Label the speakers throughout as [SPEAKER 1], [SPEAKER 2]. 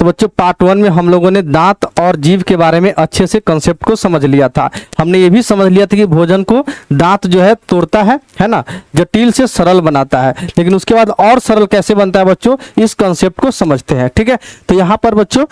[SPEAKER 1] तो बच्चों पार्ट 1 में हम लोगों ने दांत और जीभ के बारे में अच्छे से कंसेप्ट को समझ लिया था। हमने ये भी समझ लिया था कि भोजन को दांत जो है तोड़ता है ना, जटिल से सरल बनाता है। लेकिन उसके बाद और सरल कैसे बनता है बच्चों, इस कंसेप्ट को समझते हैं। ठीक है, तो यहाँ पर बच्चों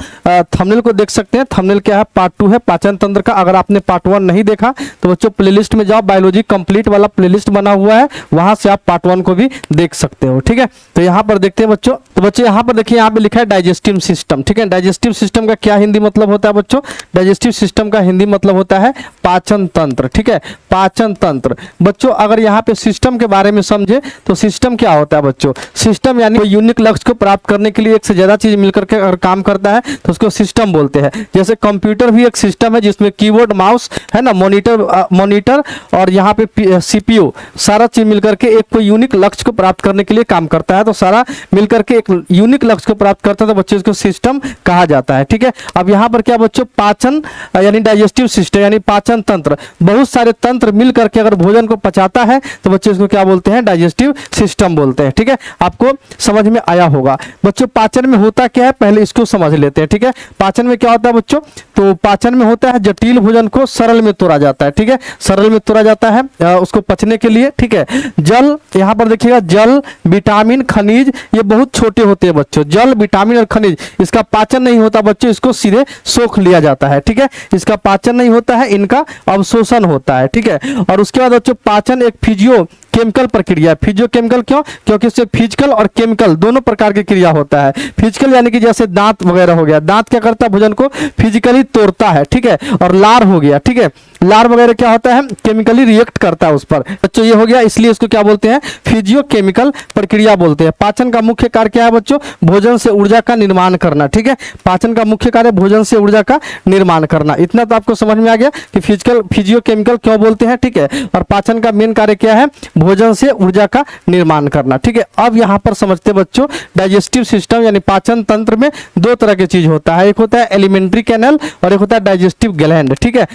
[SPEAKER 1] थंबनेल को देख सकते हैं। थंबनेल क्या है, पार्ट 2 है पाचन तंत्र का। अगर आपने पार्ट 1 नहीं देखा तो बच्चों प्लेलिस्ट में जाओ, बायोलॉजी कंप्लीट वाला प्लेलिस्ट बना हुआ है, वहां से आप पार्ट 1 को भी देख सकते हो। ठीक है, तो यहाँ पर देखते हैं बच्चों। तो बच्चों यहाँ पर देखिए, यहाँ पे लिखा है डाइजेस्टिव सिस्टम। ठीक है, डाइजेस्टिव सिस्टम का क्या हिंदी मतलब होता है बच्चों, डाइजेस्टिव सिस्टम का हिंदी मतलब होता है पाचन तंत्र। ठीक है, पाचन तंत्र। बच्चों अगर यहाँ पे सिस्टम के बारे में समझे तो सिस्टम क्या होता है बच्चों, सिस्टम यानी यूनिक लक्ष्य को प्राप्त करने के लिए एक से ज्यादा चीज मिलकर के अगर काम करता है तो उसको सिस्टम बोलते हैं। जैसे कंप्यूटर भी एक सिस्टम है जिसमें कीबोर्ड, माउस है ना, मॉनिटर और यहाँ पे सीपीयू, सारा चीज मिलकर के एक कोई यूनिक लक्ष्य को प्राप्त करने के लिए काम करता है। तो सारा मिलकर के एक यूनिक लक्ष्य को प्राप्त करता है, तो बच्चों इसको सिस्टम कहा जाता है। ठीक है, अब यहाँ पर क्या बच्चों, पाचन यानी डाइजेस्टिव सिस्टम यानी पाचन तंत्र, बहुत सारे तंत्र मिल करके अगर भोजन को पचाता है तो बच्चों इसको क्या बोलते हैं, डाइजेस्टिव सिस्टम बोलते हैं। ठीक है, आपको समझ में आया होगा। बच्चों पाचन में होता क्या है पहले इसको समझ लेते हैं। ठीक है, पाचन में क्या होता है बच्चों, तो पाचन में होता है जटिल भोजन को सरल में तोड़ा जाता है। ठीक है, सरल में तोड़ा जाता है उसको पचने के लिए। ठीक है, जल, यहाँ पर देखिएगा जल, विटामिन, खनिज, ये बहुत छोटे होते हैं बच्चों। जल, विटामिन और खनिज, इसका पाचन नहीं होता बच्चों, इसको सीधे सोख लिया जाता है। ठीक है, इसका पाचन नहीं होता है, इनका अवशोषण होता है। ठीक है, और उसके बाद बच्चों पाचन एक फिजियो केमिकल प्रक्रिया है। फिजियो केमिकल क्यों, क्योंकि इससे फिजिकल और केमिकल दोनों प्रकार की क्रिया होता है। फिजिकल यानी कि जैसे दांत वगैरह हो गया, दांत क्या करता है, भोजन को फिजिकली तोड़ता है। ठीक है, और लार हो गया, ठीक है, लार वगैरह क्या होता है, केमिकली रिएक्ट करता है उस पर। बच्चों ये हो गया, इसलिए इसको क्या बोलते हैं, फिजियो केमिकल प्रक्रिया बोलते हैं। पाचन का मुख्य कार्य क्या है बच्चों, भोजन से ऊर्जा का निर्माण करना। ठीक है, पाचन का मुख्य कार्य भोजन से ऊर्जा का निर्माण करना। इतना तो आपको समझ में आ गया कि फिजियो केमिकल क्यों बोलते हैं। ठीक है, और पाचन का मेन कार्य क्या है, भोजन से ऊर्जा का निर्माण करना। ठीक है, अब यहाँ पर समझते बच्चों, डाइजेस्टिव सिस्टम यानी पाचन तंत्र में दो तरह की चीज होता है, एक होता है एलिमेंट्री कैनल और एक होता है डाइजेस्टिव ग्लैंड। ठीक है,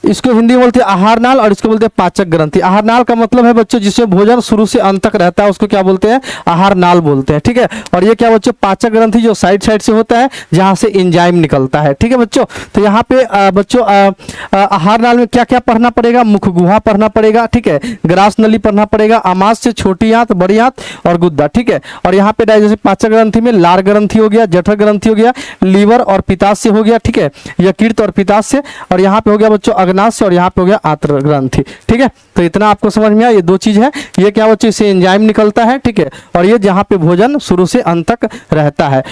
[SPEAKER 1] इसको हिंदी में बोलते हैं आहार नाल और इसको बोलते हैं पाचक ग्रंथि। आहार नाल का मतलब है बच्चों जिसमें भोजन शुरू से अंत तक रहता है, उसको क्या बोलते हैं, आहार नाल बोलते हैं। ठीक है, और ये क्या बच्चों, पाचक ग्रंथि जो साइड से होता है जहां से एंजाइम निकलता है। ठीक है बच्चों, तो यहाँ पे बच्चों आहार नाल में क्या क्या पढ़ना पड़ेगा, मुख गुहा पढ़ना पड़ेगा। ठीक है, ग्रास नली पढ़ना पड़ेगा, आमाशय, छोटी आंत, बड़ी आंत और गुद्दा। ठीक है, और यहाँ पे जैसे पाचक ग्रंथि में लार ग्रंथि हो गया, जठर ग्रंथि हो गया, लीवर और पित्ताशय हो गया। ठीक है, यकृत और पित्ताशय, और यहाँ पे हो गया बच्चों अग्नाशय और यहाँ पे हो गया आंत्र ग्रंथि। ठीक है, तो इतना आपको समझ में आया, ये दो चीज है। ये क्या बच्चों, इससे एंजाइम निकलता है। ठीक है, और ये जहाँ पे भोजन शुरू से अंत तक रहता है।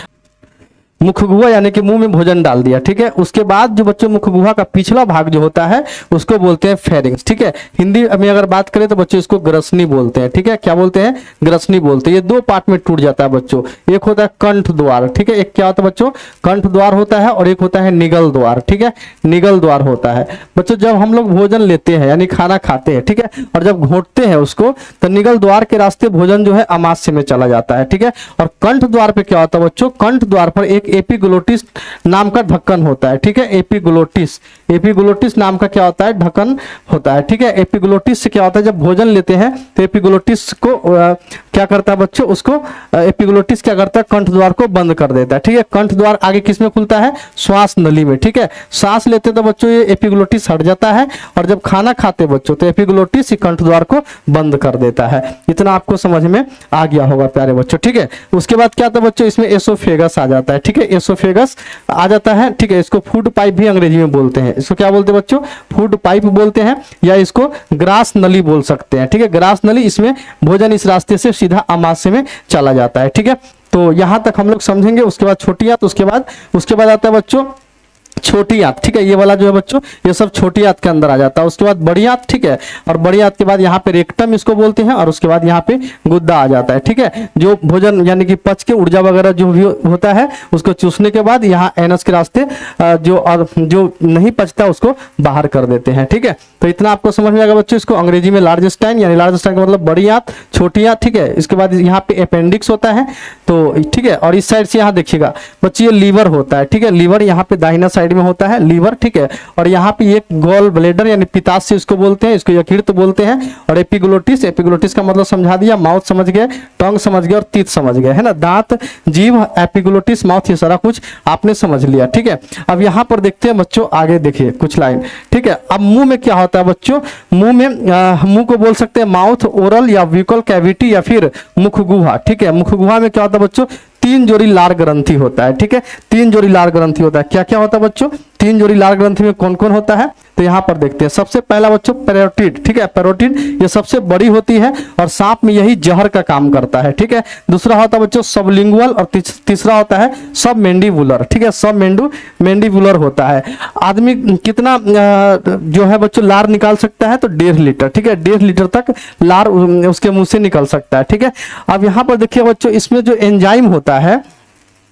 [SPEAKER 1] मुख गुहा यानी कि मुंह में भोजन डाल दिया। ठीक है, उसके बाद जो बच्चों मुख गुहा का पिछला भाग जो होता है उसको बोलते हैं फेरिंग्स। ठीक है, हिंदी में अगर बात करें तो बच्चों इसको ग्रसनी बोलते हैं। ठीक है, क्या बोलते हैं, ग्रसनी बोलते हैं। ये दो पार्ट में टूट जाता है बच्चों, एक होता है कंठ द्वार। ठीक है, एक क्या होता है बच्चों, कंठ द्वार होता है, और एक होता है निगल द्वार। ठीक है, निगल द्वार होता है बच्चों, जब हम लोग भोजन लेते हैं यानी खाना खाते हैं, ठीक है, और जब घोटते हैं उसको तो निगल द्वार के रास्ते भोजन जो है अमाशय में चला जाता है। ठीक है, और कंठ द्वार पे क्या होता है बच्चों, कंठ द्वार पर एक एपिग्लोटिस नाम का ढक्कन होता है। ठीक है, एपिग्लोटिस नाम का क्या होता है, ढक्कन होता है। ठीक है, एपिग्लोटिस से क्या होता है, जब भोजन लेते हैं तो एपिग्लोटिस को क्या करता है बच्चों, उसको एपिग्लोटिस क्या करता है, कंठ द्वार को बंद कर देता है। ठीक है, कंठ द्वार आगे किस में खुलता है, श्वास नली में। ठीक है, सांस लेते तो बच्चों ये एपिग्लोटिस हट जाता है, और जब खाना खाते बच्चों तो एपिग्लोटिस कंठ द्वार को बंद कर देता है। इतना आपको समझ में आ गया होगा प्यारे बच्चों। ठीक है, उसके बाद क्या था बच्चों, इसमें एसोफेगस आ जाता है। ठीक है, एसोफेगस आ जाता है। ठीक है, इसको फूड पाइप भी अंग्रेजी में बोलते हैं। इसको क्या बोलते हैं बच्चों, फूड पाइप बोलते हैं, या इसको ग्रास नली बोल सकते हैं। ठीक है, ग्रास नली, इसमें भोजन इस रास्ते से सीधा आमाशय में चला जाता है। ठीक है, तो यहां तक हम लोग समझेंगे। उसके बाद छोटी आंत, उसके बाद आता है बच्चों छोटी आंत। ठीक है, ये वाला जो है बच्चों ये सब छोटी आंत के अंदर आ जाता है। उसके बाद बड़ी आंत। ठीक है, और बड़ी आंत के बाद यहाँ पे रेक्टम इसको बोलते हैं, और उसके बाद यहाँ पे गुद्दा आ जाता है। ठीक है, जो भोजन यानी कि पच के ऊर्जा वगैरह जो भी होता है उसको चूसने के बाद यहाँ एनस के रास्ते जो नहीं पचता उसको बाहर कर देते हैं। ठीक है, तो इतना आपको समझ में आएगा बच्चों। इसको अंग्रेजी में लार्ज स्टाइन यानी लार्ज स्टाइन का मतलब बड़ी आंत, छोटी आंत। ठीक है, इसके बाद यहाँ पे अपेंडिक्स होता है। तो ठीक है, और इस साइड से यहाँ देखिएगा बच्चों ये लीवर होता है। ठीक है, लीवर यहाँ पे दाहिना साइड साइड में होता है लीवर, ठीक है, और यहाँ पे एक गॉल ब्लेडर यानी पित्ताशय इसको बोलते हैं, इसको यकृत बोलते हैं, और एपिग्लोटिस, एपिग्लोटिस का मतलब समझा दिया, माउथ समझ गए, टंग समझ गए और टीथ समझ गए, है ना, दांत, जीभ, एपिग्लोटिस, माउथ, ये सारा कुछ आपने समझ लिया, ठीक है। अब यहाँ पर देखते हैं बच्चों, आगे देखिए कुछ लाइन, ठीक है। अब मुंह में क्या होता है बच्चों, मुंह में मुंह को बोल सकते हैं माउथ, ओरल या व्यूकल कैविटी या फिर मुख गुहा, ठीक है। मुख गुहा में क्या होता है बच्चों, 3 जोड़ी लार ग्रंथि होता है, ठीक है, 3 जोड़ी लार ग्रंथि होता है। क्या क्या होता है बच्चों, 3 जोड़ी लार ग्रंथि में कौन कौन होता है, तो यहाँ पर देखते हैं। सबसे पहला बच्चों पैरोटिड, ठीक है, पैरोटिड ये सबसे बड़ी होती है और सांप में यही जहर का काम करता है, ठीक है। दूसरा होता है बच्चों सबलिंगुअल और तीसरा होता है सब मैंडिबुलर, ठीक है, सब मैंडिबुलर होता है। आदमी कितना जो है बच्चों लार निकाल सकता है, तो 1.5 लीटर, ठीक है, 1.5 लीटर तक लार उसके मुंह से निकल सकता है, ठीक है। अब यहाँ पर देखिए बच्चों, इसमें जो एंजाइम होता है,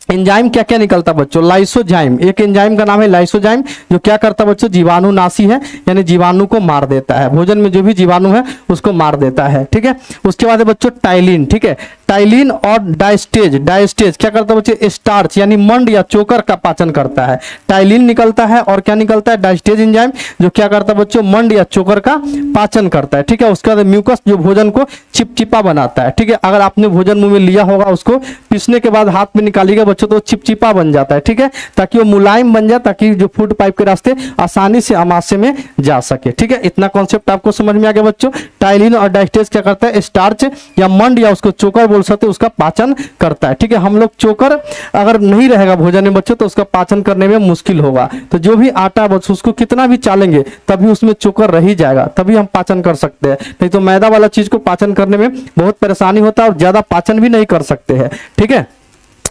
[SPEAKER 1] एंजाइम क्या क्या निकलता है बच्चों, लाइसोजाइम, एक एंजाइम का नाम है लाइसोजाइम, जो क्या करता है बच्चों, जीवाणुनाशी है, यानी जीवाणु को मार देता है, भोजन में जो भी जीवाणु है उसको मार देता है, ठीक है। उसके बाद है बच्चों टाइलिन, ठीक है, टाइलिन और डायस्टेज, डायस्टेज क्या करता है बच्चों, स्टार्च यानी मंड या चोकर का पाचन करता है। टाइलिन निकलता है और क्या निकलता है, डायस्टेज एंजाइम, जो क्या करता है बच्चों, मंड या चोकर का पाचन करता है, ठीक है। उसके बाद म्यूकस, जो भोजन को चिपचिपा बनाता है, ठीक है। अगर आपने भोजन मुंह में लिया होगा, उसको पीसने के बाद हाथ में निकालिएगा बच्चों, तो चिपचिपा बन जाता है, ठीक है, ताकि वो मुलायम बन जाए, ताकि जो फूड पाइप के रास्ते आसानी से आमाशय में जा सके, ठीक है। इतना कॉन्सेप्ट आपको समझ में आ गया बच्चों। टाइलिन और डायस्टेज क्या करता है, स्टार्च या मंड या उसको चोकर बोल सकते, उसका पाचन करता है, ठीक है। हम लोग चोकर अगर नहीं रहेगा भोजन में बच्चों, तो उसका पाचन करने में मुश्किल होगा। तो जो भी आटा बच्चों, उसको कितना भी चालेंगे तभी उसमें चोकर रह ही जाएगा, तभी हम पाचन कर सकते हैं। नहीं तो मैदा वाला चीज को पाचन करने में बहुत परेशानी होता है और ज्यादा पाचन भी नहीं कर सकते हैं, ठीक है।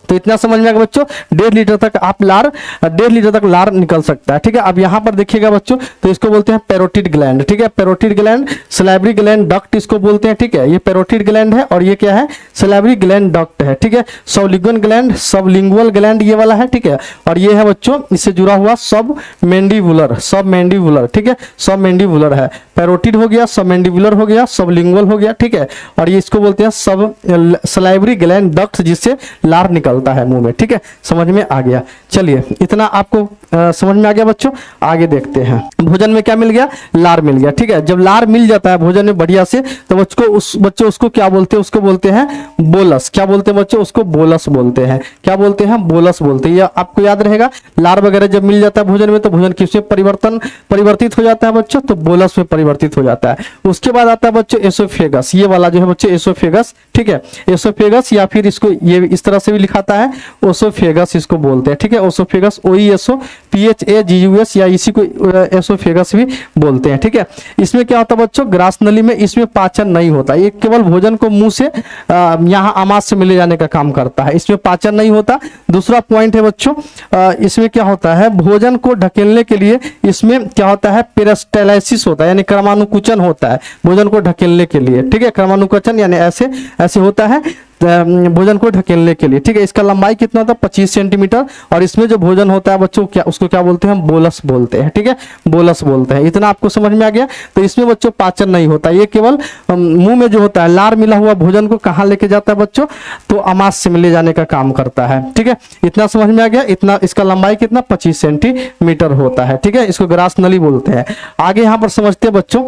[SPEAKER 1] तो इतना समझ में आएगा बच्चों, 1.5 लीटर तक आप लार, 1.5 लीटर तक लार निकल सकता है, ठीक है। अब यहाँ पर देखिएगा बच्चों, तो इसको बोलते हैं पैरोटिड ग्लैंड, ठीक है, parotid gland, salivary gland duct इसको बोलते हैं, ठीक है। ये पैरोटिड ग्लैंड है और ये क्या है, सलाइवरी ग्लैंड डक्ट है, ठीक है। सबलिंगुअल ग्लैंड, सबलिंगुअल ग्लैंड ये वाला है, ठीक है। और ये है बच्चों इससे जुड़ा हुआ सब मैंडिबुलर, सब मैंडिबुलर, ठीक है, सब मैंडिबुलर है। पैरोटिड हो गया, सब मैंडिबुलर हो गया, सबलिंगुअल हो गया, ठीक है। और ये इसको बोलते हैं सब सलाइवरी ग्लैंड डक्ट, जिससे लार निकलता है मुंह में, ठीक है। समझ में आ गया, चलिए इतना आपको समझ में आ गया बच्चों। आगे देखते हैं, भोजन में क्या मिल गया, लार मिल गया, ठीक है। जब लार मिल जाता है भोजन में बढ़िया से, तो बच्चों उसको क्या बोलते हैं, उसको बोलते हैं बोलस। क्या बोलते हैं बच्चों, उसको बोलस बोलते हैं। क्या बोलते हैं, बोलस बोलते हैं। ये आपको याद रहेगा, लार वगैरह जब मिल जाता है भोजन में, तो भोजन किसमें परिवर्तित हो जाता है बच्चों, तो बोलस में परिवर्तित हो जाता है। उसके बाद आता है बच्चों एसोफेगस, ये वाला जो है बच्चों एसोफेगस, ठीक है, एसोफेगस, या फिर इसको ये इस तरह से भी लिखाता है ओसोफेगस इसको बोलते हैं, ठीक है। ओसोफेगस, OESO PHAGUS, या इसी को एसोफेगस भी बोलते हैं, ठीक है। इसमें क्या होता है बच्चों, ग्रास नली में इसमें पाचन नहीं होता, ये केवल भोजन को मुंह से यहाँ आमाशय से मिले जाने का काम करता है, इसमें पाचन नहीं होता। दूसरा पॉइंट है बच्चों, इसमें क्या होता है, भोजन को ढकेलने के लिए इसमें क्या होता है, पेरिस्टालसिस होता है, यानी क्रमानुकुचन होता है भोजन को ढकेलने के लिए, ठीक है। क्रमानुकुचन यानी ऐसे ऐसे होता है भोजन को ढकेलने के लिए, ठीक है। इसका लंबाई कितना होता है, 25 सेंटीमीटर, और इसमें जो भोजन होता है बच्चों, क्या उसको क्या बोलते हैं, बोलस बोलते हैं, ठीक है, बोलस बोलते हैं। इतना आपको समझ में आ गया। तो इसमें बच्चों पाचन नहीं होता, ये केवल मुंह में जो होता है लार मिला हुआ भोजन को कहाँ लेके जाता है बच्चों, तो आमाशय में ले जाने का काम करता है, ठीक है। इतना समझ में आ गया। इतना इसका लंबाई कितना, 25 सेंटीमीटर होता है, ठीक है। इसको ग्रास नली बोलते हैं। आगे यहाँ पर समझते हैं बच्चों,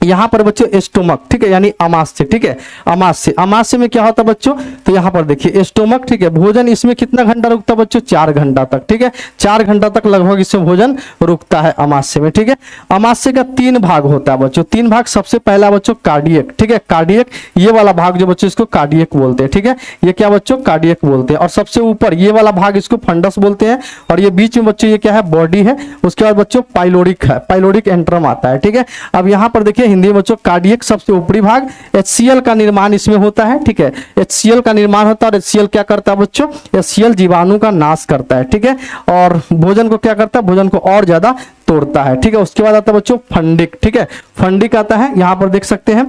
[SPEAKER 1] यहाँ पर बच्चों एस्टोमक, ठीक है, यानी आमाशय, ठीक है। आमाशय में क्या होता है बच्चों, तो यहाँ पर देखिए एस्टोमक, ठीक है। भोजन इसमें कितना घंटा रुकता है बच्चों, 4 घंटा तक, ठीक है। 4 घंटा तक लगभग इसमें भोजन रुकता है आमाशय में, ठीक है। आमाशय का 3 भाग होता है बच्चों, 3 भाग। सबसे पहला बच्चों कार्डियक, ठीक है, कार्डियक, ये वाला भाग जो बच्चों इसको कार्डियक बोलते हैं, ठीक है। ये क्या बच्चों, कार्डियक बोलते हैं। और सबसे ऊपर ये वाला भाग इसको फंडस बोलते हैं। और ये बीच में बच्चों ये क्या है, बॉडी है। उसके बाद बच्चों पाइलोरिक है, पाइलोरिक एंट्रम आता है, ठीक है। अब यहाँ पर देखिए हिंदी में बच्चों कार्डियक सबसे ऊपरी भाग, HCl का निर्माण इसमें होता है, ठीक है। HCl का निर्माण होता है और HCl क्या करता है बच्चों, HCl जीवाणु का नाश करता है, ठीक है। और भोजन को क्या करता है, भोजन को और ज्यादा तोड़ता है, ठीक है। उसके बाद आता है बच्चों फंडिक, ठीक है। फंडिक आता है, यहाँ पर देख सकते हैं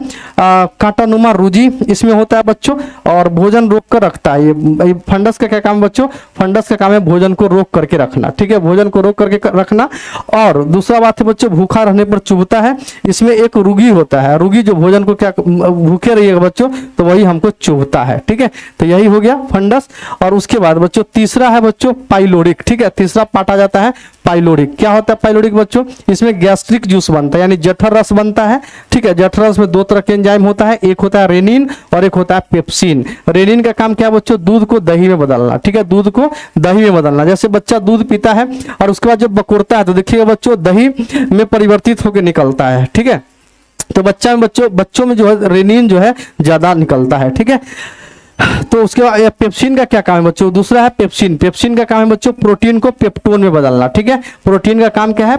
[SPEAKER 1] कांटानुमा रुजी इसमें होता है बच्चों, और भोजन रोक कर रखता है। ये फंडस का क्या काम है बच्चों? फंडस का काम है भोजन को रोक करके रखना, ठीक है, भोजन को रोक करके रखना। और दूसरा बात है बच्चों भूखा रहने पर चुभता है। इसमें एक रुगी होता है, रुगी जो भोजन को क्या भूखे रहिएगा बच्चों तो वही हमको चुभता है, ठीक है। तो यही हो गया फंडस। और उसके बाद बच्चों तीसरा है बच्चों पाइलोरिक, ठीक है। तीसरा पार्ट आ जाता है पाइलोरिक। क्या होता है पाइलोरिक बच्चों? इसमें गैस्ट्रिक जूस बनता है, यानी जठर रस बनता है, ठीक है। जठर रस में दो तरह के एंजाइम होता है, एक होता है रेनिन और एक होता है पेप्सिन। रेनिन का काम क्या है बच्चों? दूध को दही में बदलना, ठीक है, दूध को दही में बदलना। जैसे बच्चा दूध पीता है और उसके बाद जब बकोरता है तो देखिएगा बच्चों दही में परिवर्तित होकर निकलता है, ठीक है। तो बच्चों में जो है रेनिन जो है ज्यादा निकलता है, ठीक है। तो उसके बाद पेप्सिन का क्या काम है बच्चों? दूसरा है पेप्सिन। पेप्सिन का काम है बच्चों प्रोटीन को पेप्टोन में बदलना, ठीक है। प्रोटीन का काम क्या है?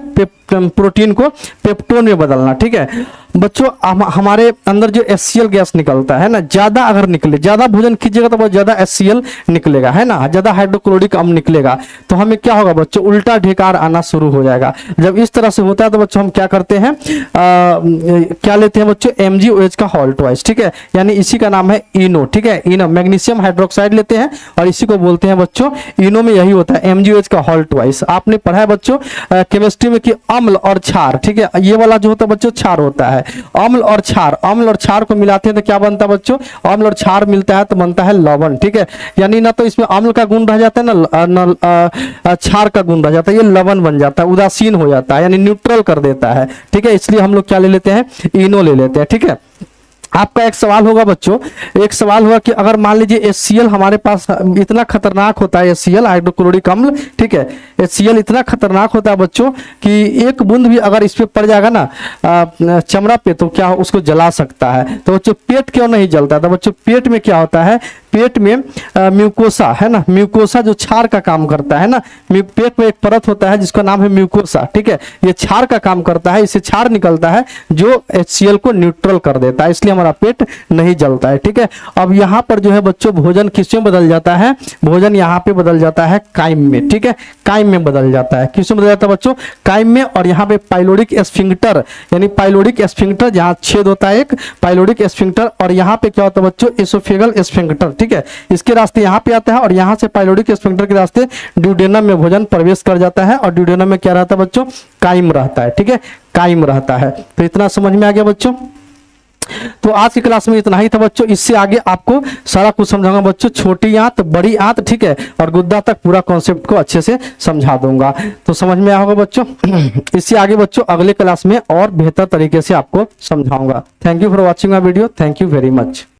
[SPEAKER 1] प्रोटीन को पेप्टोन में बदलना, ठीक है। बच्चों हमारे अंदर जो HCl गैस निकलता है ना, ज्यादा अगर निकले, ज्यादा भोजन कीजिएगा तो बहुत ज्यादा HCl निकलेगा, है ना, ज्यादा हाइड्रोक्लोरिक अम्ल निकलेगा। तो हमें क्या होगा बच्चों? उल्टा ढेकार आना शुरू हो जाएगा। जब इस तरह से होता है तो बच्चों हम क्या करते हैं, क्या लेते हैं बच्चों? MgOH का होल ट्वाइस, ठीक है, यानी इसी का नाम है इनो, ठीक है। इनो मैग्नीशियम हाइड्रोक्साइड लेते हैं और इसी को बोलते हैं बच्चों इनो। में यही होता है MgOH का होल ट्वाइस। आपने पढ़ा है बच्चों केमिस्ट्री में कि अम्ल और क्षार, ठीक है, ये वाला जो होता है बच्चों क्षार होता है। अम्ल और क्षार को मिलाते हैं तो क्या बनता है बच्चों? अम्ल और क्षार मिलता है तो बनता है लवण, ठीक है। यानी ना तो इसमें अम्ल का गुण रह जाता है ना क्षार का गुण रह जाता है, ये लवण बन जाता है, उदासीन हो जाता है, यानी न्यूट्रल कर देता है, ठीक है। इसलिए हम लोग क्या ले लेते हैं? इनो ले लेते हैं, ठीक है। आपका एक सवाल होगा बच्चों, एक सवाल होगा कि अगर मान लीजिए HCl हमारे पास इतना खतरनाक होता है, HCl हाइड्रोक्लोरिक अम्ल, ठीक है, HCl इतना खतरनाक होता है बच्चों कि एक बूंद भी अगर इस पे पड़ जाएगा ना चमड़ा पे तो क्या उसको जला सकता है। तो बच्चों पेट क्यों नहीं जलता? तो बच्चों पेट में क्या होता है? पेट में म्यूकोसा है ना, म्यूकोसा जो क्षार का काम करता है ना, पेट में एक परत होता है जिसका नाम है म्यूकोसा, ठीक है, ये क्षार का काम करता है, इससे क्षार निकलता है जो HCl को न्यूट्रल कर देता है, इसलिए हमारा पेट नहीं जलता है, ठीक है। अब यहाँ पर जो है बच्चों भोजन किसमें बदल जाता है? भोजन यहाँ पे बदल जाता है काइम में, ठीक है, काइम में बदल जाता है। किसमें बदल जाता है बच्चों? काइम में। और यहाँ पे पाइलोरिक एस्फिंक्टर, यानी पाइलोरिक एस्फिंक्टर जहाँ छेद होता है एक पाइलोरिक एस्फिंक्टर, और यहाँ पे क्या होता है बच्चों? एसोफेगल एस्फिंक्टर, ठीक है, इसके रास्ते यहाँ पे आता है और यहाँ से पाइलोरिक एस्फिंक्टर के रास्ते ड्यूडेनम में भोजन प्रवेश कर जाता है, और ड्यूडेनम में क्या रहता है बच्चों? काइम रहता है, ठीक है, काइम रहता है। तो इतना समझ में आ गया बच्चों। तो आज की क्लास में इतना ही था बच्चों, इससे आगे आपको सारा कुछ समझाऊंगा बच्चों, छोटी आंत बड़ी आंत, ठीक है, और गुद्दा तक पूरा कॉन्सेप्ट को अच्छे से समझा दूंगा। तो समझ में आया होगा बच्चों। इससे आगे बच्चों अगले क्लास में और बेहतर तरीके से आपको समझाऊंगा। Thank you for watching my video, thank you very much.